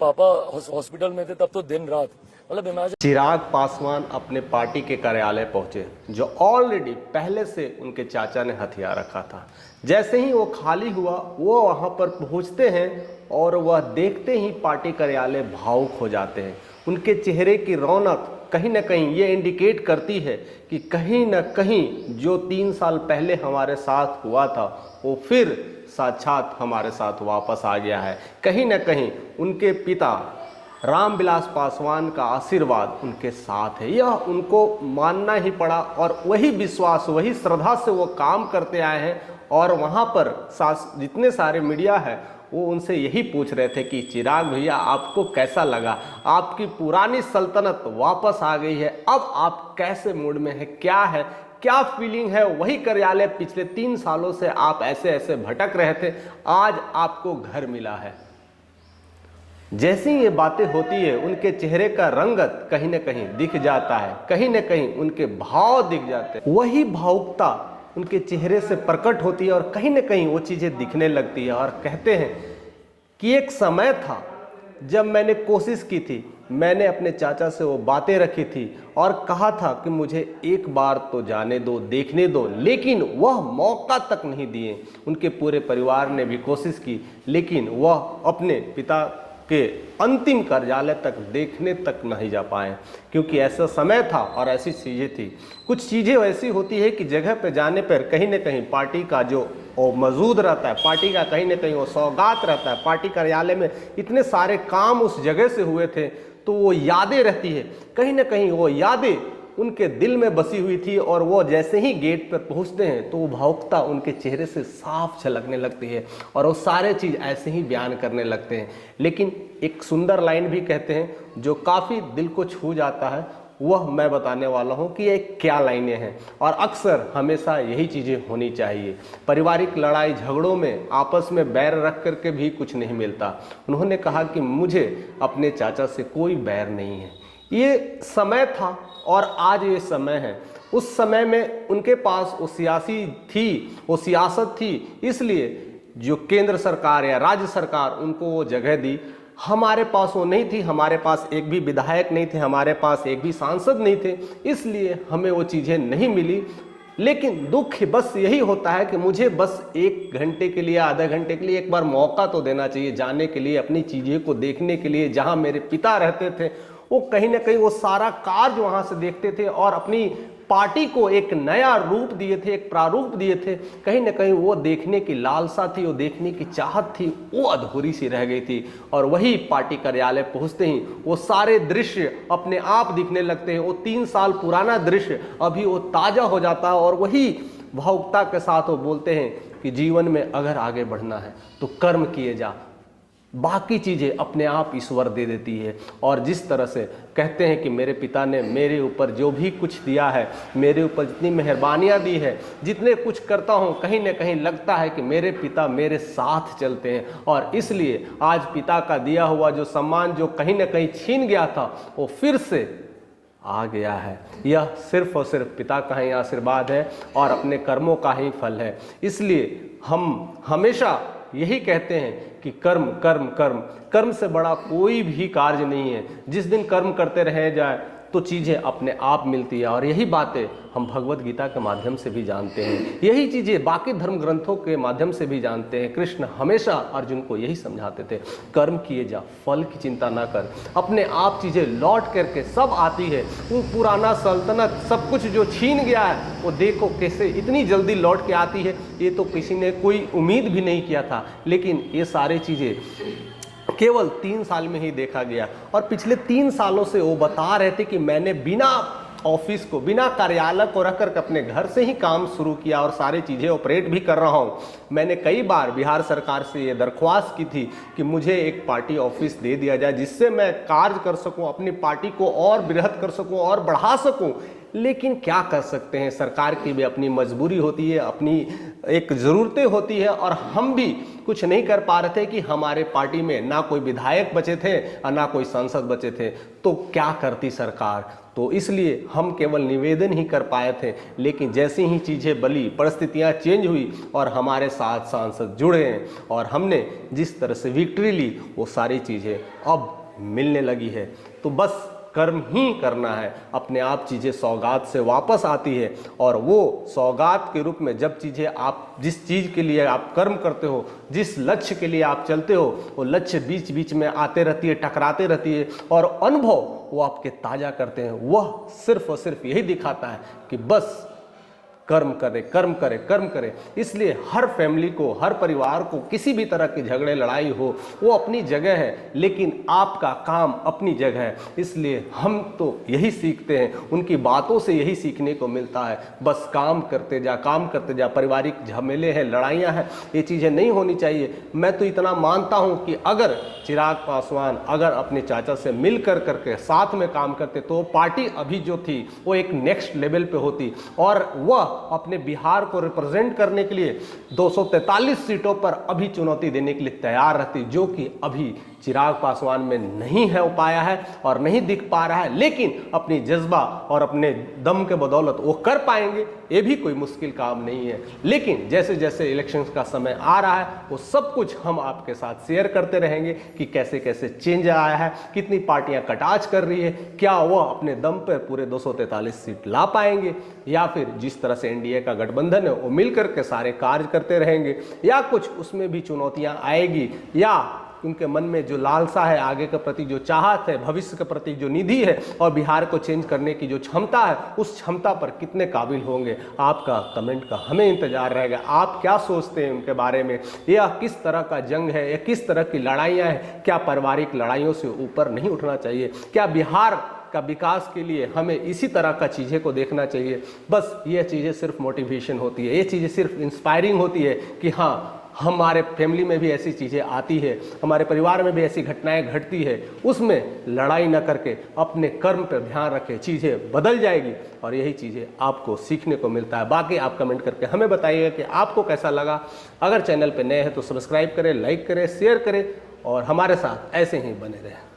पापा हॉस्पिटल में थे तब तो दिन रात मतलब इमेजिन। चिराग पासवान अपने पार्टी के कार्यालय पहुंचे जो ऑलरेडी पहले से उनके चाचा ने हथियार रखा था। जैसे ही वो खाली हुआ वो वहां पर पहुंचते हैं और वह देखते ही पार्टी कार्यालय भावुक हो जाते हैं। उनके चेहरे की रौनक कहीं ना कहीं ये इंडिकेट करती है कि कहीं ना कहीं जो 3 साल पहले हमारे साथ हुआ था वो फिर साक्षात हमारे साथ वापस आ गया है। कहीं ना कहीं उनके पिता रामविलास पासवान का आशीर्वाद उनके साथ है, यह उनको मानना ही पड़ा और वही विश्वास वही श्रद्धा से वो काम करते आए हैं। और वहाँ पर जितने सारे मीडिया है वो उनसे यही पूछ रहे थे कि चिराग भैया आपको कैसा लगा, आपकी पुरानी सल्तनत वापस आ गई है, अब आप कैसे मूड में हैं, क्या फीलिंग है। वही कार्यालय पिछले 3 सालों से आप ऐसे ऐसे भटक रहे थे, आज आपको घर मिला है। जैसी ये बातें होती है उनके चेहरे का रंगत कहीं ना कहीं दिख जाता है, कहीं ना कहीं उनके भाव दिख जाते हैं, वही भावुकता उनके चेहरे से प्रकट होती है और कहीं ना कहीं वो चीज़ें दिखने लगती है। और कहते हैं कि एक समय था जब मैंने कोशिश की थी, मैंने अपने चाचा से वो बातें रखी थी और कहा था कि मुझे एक बार तो जाने दो, देखने दो, लेकिन वह मौका तक नहीं दिए। उनके पूरे परिवार ने भी कोशिश की लेकिन वह अपने पिता के अंतिम कार्यालय तक देखने तक नहीं जा पाए, क्योंकि ऐसा समय था और ऐसी चीज़ें थी। कुछ चीज़ें ऐसी होती है कि जगह पे जाने पर कहीं ना कहीं पार्टी का जो मौजूद रहता है, पार्टी का कहीं ना कहीं वो सौगात रहता है। पार्टी कार्यालय में इतने सारे काम उस जगह से हुए थे तो वो यादें रहती है, कहीं ना कहीं वो यादें उनके दिल में बसी हुई थी। और वो जैसे ही गेट पर पहुंचते हैं तो वो भावुकता उनके चेहरे से साफ झलकने लगती है और वो सारे चीज़ ऐसे ही बयान करने लगते हैं। लेकिन एक सुंदर लाइन भी कहते हैं जो काफ़ी दिल को छू जाता है, वह मैं बताने वाला हूं कि ये क्या लाइनें हैं। और अक्सर हमेशा यही चीज़ें होनी चाहिए। पारिवारिक लड़ाई झगड़ों में आपस में बैर रख करके भी कुछ नहीं मिलता। उन्होंने कहा कि मुझे अपने चाचा से कोई बैर नहीं है। ये समय था और आज ये समय है। उस समय में उनके पास वो सियासत थी, इसलिए जो केंद्र सरकार या राज्य सरकार उनको वो जगह दी। हमारे पास वो नहीं थी, हमारे पास एक भी विधायक नहीं थे, हमारे पास एक भी सांसद नहीं थे, इसलिए हमें वो चीज़ें नहीं मिली। लेकिन दुख बस यही होता है कि मुझे बस 1 घंटे के लिए, आधे घंटे के लिए एक बार मौका तो देना चाहिए जाने के लिए, अपनी चीज़ें को देखने के लिए। जहाँ मेरे पिता रहते थे वो कहीं ना कहीं वो सारा कार्य वहाँ से देखते थे और अपनी पार्टी को एक नया रूप दिए थे, एक प्रारूप दिए थे। कहीं ना कहीं वो देखने की लालसा थी, वो देखने की चाहत थी, वो अधूरी सी रह गई थी। और वही पार्टी कार्यालय पहुंचते ही वो सारे दृश्य अपने आप दिखने लगते हैं। वो 3 साल पुराना दृश्य अभी वो ताज़ा हो जाता है और वही भावुकता के साथ वो बोलते हैं कि जीवन में अगर आगे बढ़ना है तो कर्म किए जा, बाकी चीज़ें अपने आप ईश्वर दे देती है। और जिस तरह से कहते हैं कि मेरे पिता ने मेरे ऊपर जो भी कुछ दिया है, मेरे ऊपर जितनी मेहरबानियाँ दी है, जितने कुछ करता हूँ, कहीं ना कहीं लगता है कि मेरे पिता मेरे साथ चलते हैं। और इसलिए आज पिता का दिया हुआ जो सम्मान जो कहीं ना कहीं छीन गया था वो फिर से आ गया है। यह सिर्फ और सिर्फ पिता का ही आशीर्वाद है और अपने कर्मों का ही फल है। इसलिए हम हमेशा यही कहते हैं कि कर्म कर्म कर्म, कर्म से बड़ा कोई भी कार्य नहीं है। जिस दिन कर्म करते रहे जाए तो चीज़ें अपने आप मिलती है। और यही बातें हम भगवत गीता के माध्यम से भी जानते हैं, यही चीज़ें बाकी धर्म ग्रंथों के माध्यम से भी जानते हैं। कृष्ण हमेशा अर्जुन को यही समझाते थे, कर्म किए जा, फल की चिंता ना कर, अपने आप चीज़ें लौट करके सब आती है। वो पुराना सल्तनत सब कुछ जो छीन गया है वो देखो कैसे इतनी जल्दी लौट के आती है। ये तो किसी ने कोई उम्मीद भी नहीं किया था, लेकिन ये सारी चीज़ें केवल 3 साल में ही देखा गया। और पिछले 3 सालों से वो बता रहे थे कि मैंने बिना ऑफिस को, बिना कार्यालय को रख कर अपने घर से ही काम शुरू किया और सारी चीज़ें ऑपरेट भी कर रहा हूँ। मैंने कई बार बिहार सरकार से ये दरख्वास्त की थी कि मुझे एक पार्टी ऑफिस दे दिया जाए जिससे मैं कार्य कर सकूँ, अपनी पार्टी को और बृहद कर सकूँ और बढ़ा सकूँ। लेकिन क्या कर सकते हैं, सरकार की भी अपनी मजबूरी होती है, अपनी एक ज़रूरतें होती है और हम भी कुछ नहीं कर पा रहे थे कि हमारे पार्टी में ना कोई विधायक बचे थे और ना कोई सांसद बचे थे। तो क्या करती सरकार, तो तो इसलिए हम केवल निवेदन ही कर पाए थे, लेकिन जैसी ही चीज़ें बली, परिस्थितियाँ चेंज हुई और हमारे साथ सांसद जुड़े हैं और हमने जिस तरह से विक्ट्री ली वो सारी चीज़ें अब मिलने लगी है। तो बस कर्म ही करना है, अपने आप चीज़ें सौगात से वापस आती है और वो सौगात के रूप में जब चीज़ें आप जिस चीज़ के लिए आप कर्म करते हो, जिस लक्ष्य के लिए आप चलते हो, वो लक्ष्य बीच बीच में आते रहती है, टकराते रहती है और अनुभव वो आपके ताज़ा करते हैं। वह सिर्फ और सिर्फ यही दिखाता है कि बस कर्म करे, कर्म करे, कर्म करे। इसलिए हर फैमिली को, हर परिवार को किसी भी तरह की झगड़े लड़ाई हो वो अपनी जगह है, लेकिन आपका काम अपनी जगह है। इसलिए हम तो यही सीखते हैं, उनकी बातों से यही सीखने को मिलता है। बस काम करते जा, काम करते जा। पारिवारिक झमेले हैं, लड़ाइयाँ हैं, ये चीज़ें नहीं होनी चाहिए। मैं तो इतना मानता हूँ कि अगर चिराग पासवान अगर अपने चाचा से मिल कर करके साथ में काम करते तो पार्टी अभी जो थी वो एक नेक्स्ट लेवल पे होती और वह अपने बिहार को रिप्रेजेंट करने के लिए 243 सीटों पर अभी चुनौती देने के लिए तैयार रहती, जो कि अभी चिराग पासवान में नहीं है, पाया है और नहीं दिख पा रहा है। लेकिन अपनी जज्बा और अपने दम के बदौलत वो कर पाएंगे, ये भी कोई मुश्किल काम नहीं है। लेकिन जैसे जैसे इलेक्शंस का समय आ रहा है वो सब कुछ हम आपके साथ शेयर करते रहेंगे कि कैसे कैसे चेंज आया है, कितनी पार्टियां कटाच कर रही है, क्या वह अपने दम पर पूरे 243 सीट ला पाएंगे या फिर जिस तरह से एनडीए का गठबंधन है वो मिलकर के सारे कार्य करते रहेंगे, या कुछ उसमें भी चुनौतियां आएगी, या उनके मन में जो लालसा है, आगे के प्रति जो चाहत है, भविष्य के प्रति जो निधि है और बिहार को चेंज करने की जो क्षमता है, उस क्षमता पर कितने काबिल होंगे। आपका कमेंट का हमें इंतजार रहेगा। आप क्या सोचते हैं उनके बारे में, यह किस तरह का जंग है, या किस तरह की लड़ाइयाँ हैं, क्या पारिवारिक लड़ाइयों से ऊपर नहीं उठना चाहिए, क्या बिहार का विकास के लिए हमें इसी तरह का चीज़ें को देखना चाहिए। बस ये चीज़ें सिर्फ मोटिवेशन होती है, ये चीज़ें सिर्फ इंस्पायरिंग होती है कि हाँ हमारे फैमिली में भी ऐसी चीज़ें आती है, हमारे परिवार में भी ऐसी घटनाएं घटती है, उसमें लड़ाई न करके अपने कर्म पर ध्यान रखें, चीज़ें बदल जाएगी और यही चीज़ें आपको सीखने को मिलता है। बाकी आप कमेंट करके हमें बताइएगा कि आपको कैसा लगा। अगर चैनल पर नए हैं तो सब्सक्राइब करें, लाइक करें, शेयर करें और हमारे साथ ऐसे ही बने रहें।